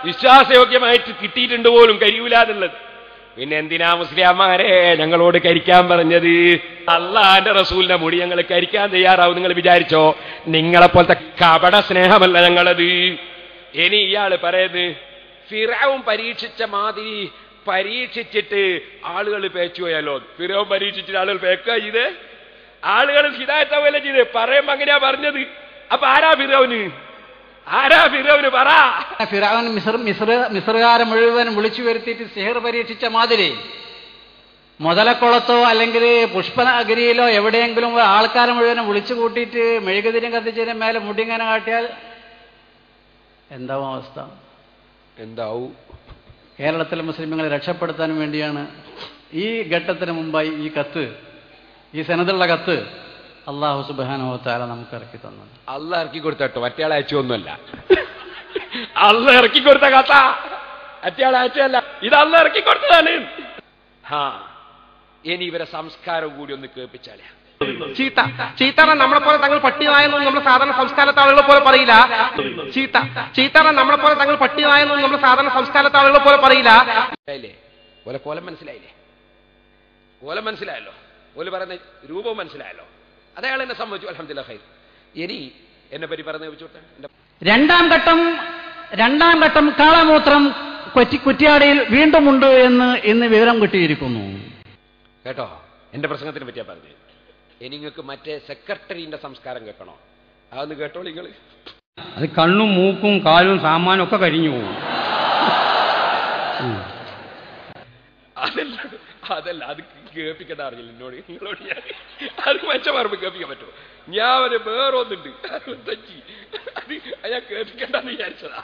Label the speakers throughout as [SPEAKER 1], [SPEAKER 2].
[SPEAKER 1] വിശ്വാസയോഗ്യമായിട്ട് കിട്ടിയിട്ടുണ്ട് പോലും കഴിയൂല എന്നുള്ളത്. പിന്നെ എന്തിനാ മുസ്ലിംമാരെ ഞങ്ങളോട് കരിക്കാൻ പറഞ്ഞത്? അള്ളാന്റെ റസൂലിന്റെ മുടി ഞങ്ങൾ കരിക്കാൻ തയ്യാറാവും നിങ്ങൾ വിചാരിച്ചോ? നിങ്ങളെപ്പോലത്തെ കപട സ്നേഹമല്ല ഞങ്ങളത്. ഇനി ഇയാള് പറയുന്നത് ഫിറഔൻ പരീക്ഷിച്ച മാതിരി പരീക്ഷിച്ചിട്ട് ആളുകൾ പേച്ചു പോയാലോ? ഫിറഔൻ പരീക്ഷിച്ചിട്ട് ആളുകൾ പേക്കുക ചെയ്ത് ആളുകൾ ഹിദായത്താവല്ല ചെയ്ത് പറയുമ്പോ അങ്ങനെയാ പറഞ്ഞത്. അപ്പൊ ആരാ ഫിറഔന്? ആരാ ഫിറഔന്? പറ.
[SPEAKER 2] ഫിറഔൻ മിസ്റുകാരെ മുഴുവൻ വിളിച്ചു വരുത്തിയിട്ട് സിഹർ പരീക്ഷിച്ച മാതിരി മുതലക്കുളത്തോ അല്ലെങ്കിൽ പുഷ്പനഗരിയിലോ എവിടെയെങ്കിലും ആൾക്കാരെ മുഴുവനും വിളിച്ചു കൂട്ടിയിട്ട് മെഴുകുതിരി കത്തിച്ചതിന് മേലെ മുടിങ്ങനെ കാട്ടിയാൽ എന്താവും അവസ്ഥ?
[SPEAKER 1] എന്താവും?
[SPEAKER 2] കേരളത്തിലെ മുസ്ലിമുകളെ രക്ഷപ്പെടുത്താൻ വേണ്ടിയാണ് ഈ ഘട്ടത്തിന് മുമ്പായി ഈ കത്ത്, ഈ സനദുള്ള കത്ത് അല്ലാഹു സുബ്ഹാനഹു വ തആല നമുക്ക് ഇറക്കി തന്നത്.
[SPEAKER 1] അള്ളാഹ് ഇറക്കി കൊടുത്തട്ടോ, മറ്റേയാളെ അയച്ചൊന്നുമല്ല. അള്ളാഹ് ഇറക്കി കൊടുത്ത കഥ മറ്റേയാളെ അയച്ചല്ല, ഇത് അള്ളാഹ് ഇറക്കി കൊടുത്തതാണ്. ഇനി ഇവരെ സംസ്കാരം കൂടി ഒന്ന് കേൾപ്പിച്ചാലേ.
[SPEAKER 3] ചീത്തറ നമ്മളെ പോലെ തങ്ങൾ പട്ടിയായെന്നും നമ്മൾ സാധാരണ സംസ്കാരത്തെ ആളുകളെ പോലെ പറയില്ല. ചീത്തറ നമ്മളെ പോലെ തങ്ങൾ പട്ടിയായെന്നും നമ്മൾ സാധാരണ സംസ്കാരത്തെ ആളുകളെ പോലെ പറയില്ല.
[SPEAKER 1] ഓലെ കോലം മനസ്സിലായില്ലേ? കോലം മനസ്സിലായല്ലോ, ഓല് പറയുന്ന രൂപവും മനസ്സിലായല്ലോ. അതയാൾ എന്നെ സംബന്ധിച്ചു അൽഹംദുലില്ലാഹ് ഖൈർ. ഇനി എന്നെ പറ്റി പറഞ്ഞു വെച്ചോട്ടെ.
[SPEAKER 2] രണ്ടാം ഘട്ടം കാളമൂത്രം കുറ്റിയാടിയിൽ വീണ്ടും ഉണ്ട് എന്ന് ഇന്ന് വിവരം കിട്ടിയിരിക്കുന്നു.
[SPEAKER 1] കേട്ടോ, എന്റെ പ്രസംഗത്തിനെ പറ്റിയാ പറഞ്ഞത്. ഇനി നിങ്ങൾക്ക് മറ്റേ സെക്രട്ടറിന്റെ സംസ്കാരം കേൾക്കണോ? അതൊന്ന് കേട്ടോ നിങ്ങൾ.
[SPEAKER 4] അത് കണ്ണും മൂക്കും കാലും സാമാനും ഒക്കെ കരിഞ്ഞു പോകും.
[SPEAKER 1] അതല്ല, അത് കേൾപ്പിക്കേണ്ട അറിയില്ല എന്നോട്, നിങ്ങളോട് ഞാൻ അത് മനുഷ്യമാർപ്പ് കേൾപ്പിക്കാൻ പറ്റുമോ? ഞാൻ ഒരു വേറൊന്നുണ്ട് തെറ്റി, അത് ഞാൻ കേൾപ്പിക്കണ്ടെന്ന് വിചാരിച്ചതാ.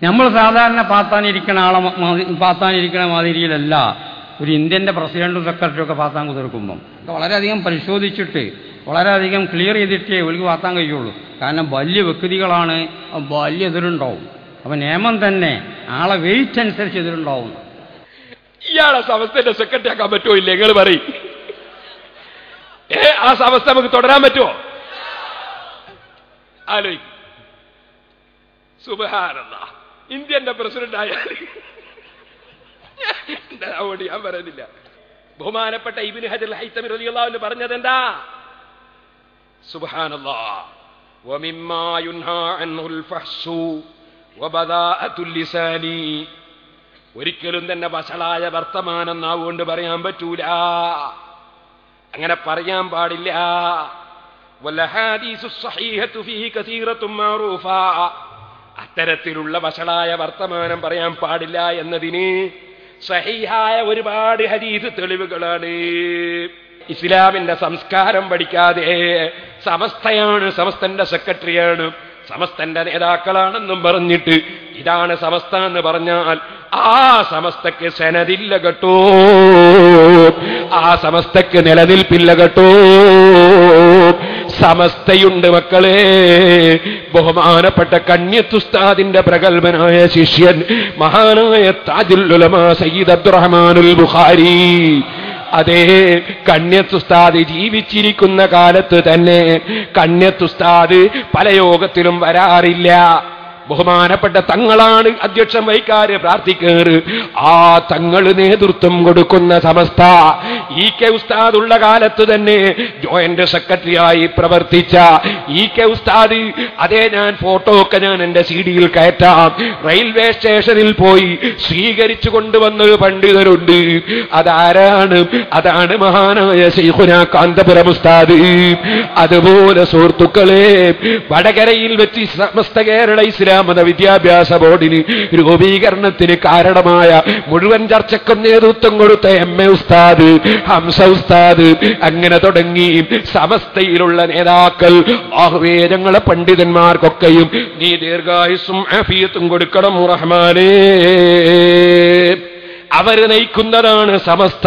[SPEAKER 4] നമ്മൾ സാധാരണ പാത്താനിരിക്കണ മാതിരിയിലല്ല ഒരു ഇന്ത്യൻ്റെ പ്രസിഡന്റും സെക്രട്ടറിയും ഒക്കെ പാത്താൻ കുതിർക്കുമ്പം വളരെയധികം പരിശോധിച്ചിട്ട് വളരെയധികം ക്ലിയർ ചെയ്തിട്ടേ ഒലിക്ക് പാത്താൻ കഴിയുള്ളൂ. കാരണം വലിയ വ്യക്തികളാണ്, വലിയ എതിരുണ്ടാവും. അപ്പം നിയമം തന്നെ ആളെ വെയിറ്റ് അനുസരിച്ച് എതിരുണ്ടാവും.
[SPEAKER 1] ഇയാളെ സമസ്തന്റെ സെക്രട്ടറി ആക്കാൻ പറ്റുമോ? ഇല്ല, നിങ്ങൾ പറയും. ആ സമസ്ത നമുക്ക് തുടരാൻ പറ്റുമോ? ആലോചിക്കും. സുബ്ഹാനല്ലാഹ്, ഇന്ത്യന്റെ പ്രസിഡന്റ് ആയാൽ അതുകൊണ്ട് ഞാൻ പറയുന്നില്ല. ബഹുമാനപ്പെട്ട ഇബ്നു ഹജർ ഹൈതമി റളിയല്ലാഹു അൻഹു പറഞ്ഞത് എന്താ? സുബ്ഹാനല്ലാഹ്, വമിമ്മാ യുൻഹാ അൻഹുൽ ഫഹ്സു വബദാഅത്തുൽ ലിസാനി. ഒരിക്കലും തന്നെ വഷളായ വർത്തമാനം നാവുകൊണ്ട് പറയാൻ പറ്റൂല, അങ്ങനെ പറയാൻ പാടില്ല. വൽ ഹദീസു സ്വഹീഹത്തു ഫീഹി കസീറത്തുൻ മഅറൂഫാ. അത്തരത്തിലുള്ള വഷളായ വർത്തമാനം പറയാൻ പാടില്ല എന്നതിന് സഹീഹായ ഒരുപാട് ഹദീസ് തെളിവുകളാണ്. ഇസ്ലാമിന്റെ സംസ്കാരം പഠിക്കാതെ സമസ്തയാണ്, സമസ്തന്റെ സെക്രട്ടറിയാണ്, സമസ്തന്റെ നേതാക്കളാണെന്നും പറഞ്ഞിട്ട് ഇതാണ് സമസ്ത എന്ന് പറഞ്ഞാൽ ആ സമസ്തക്ക് സനദില്ല കേട്ടോ, ആ സമസ്തക്ക് നിലനിൽപ്പില്ല കേട്ടോ. സമസ്തയുണ്ട് മക്കളെ. ബഹുമാനപ്പെട്ട കണ്യത്തുസ്താദിന്റെ പ്രഗൽഭനായ ശിഷ്യൻ മഹാനായ താജുൽ ഉലമാ സയ്യിദ് അബ്ദുറഹ്മാനുൽ ബുഖാരി, അതേ കണ്യത്തുസ്താദ് ജീവിച്ചിരിക്കുന്ന കാലത്ത് തന്നെ കണ്യത്തുസ്താദ് പല യോഗത്തിലും വരാറില്ല. ബഹുമാനപ്പെട്ട തങ്ങളാണ് അധ്യക്ഷം വഹിക്കാറ്, പ്രാർത്ഥിക്കാറ്. ആ തങ്ങൾ നേതൃത്വം കൊടുക്കുന്ന സമസ്ത ഇ കെ ഉസ്താദ് ഉള്ള കാലത്ത് തന്നെ ജോയിന്റ് സെക്രട്ടറിയായി പ്രവർത്തിച്ച ഇ കെ ഉസ്താദ്, അതേ ഞാൻ ഫോട്ടോ ഒക്കെ ഞാൻ എന്റെ സിഡിയിൽ കയറ്റാം, റെയിൽവേ സ്റ്റേഷനിൽ പോയി സ്വീകരിച്ചു കൊണ്ടുവന്നൊരു പണ്ഡിതരുണ്ട്. അതാരാണ്? അതാണ് മഹാനായ ശൈഖുനാ കാന്തപുരം ഉസ്താദ്. അതുപോലെ സുഹൃത്തുക്കളെ, വടകരയിൽ വെച്ച് സമസ്ത കേരള ഇസ്ലാം മത വിദ്യാഭ്യാസ ബോർഡിന് രൂപീകരണത്തിന് കാരണമായ മുഴുവൻ ചർച്ചക്കും നേതൃത്വം കൊടുത്ത എം എ ഉസ്താദ്, ഹംസ ഉസ്താദ്, അങ്ങനെ തുടങ്ങി സമസ്തയിലുള്ള നേതാക്കൾ, ആഹ്വേദങ്ങളെ പണ്ഡിതന്മാർക്കൊക്കെയും നീ ദീർഘായുസ്സും ആഫിയത്തും കൊടുക്കണം റഹ്മാനേ. അവർ നയിക്കുന്നതാണ് സമസ്ത.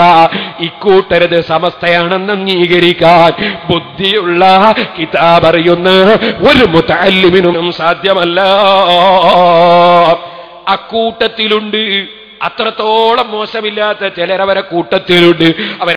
[SPEAKER 1] ഇക്കൂട്ടരുത് സമസ്തയാണെന്ന് അംഗീകരിക്കാൻ ബുദ്ധിയുള്ള കിതാബ് അറിയുന്ന ഒരു മുതഅല്ലിമിനും സാധ്യമല്ല. അക്കൂട്ടത്തിലുണ്ട്, അത്രത്തോളം മോശമില്ലാത്ത ചിലരവരെ കൂട്ടത്തിലുണ്ട്.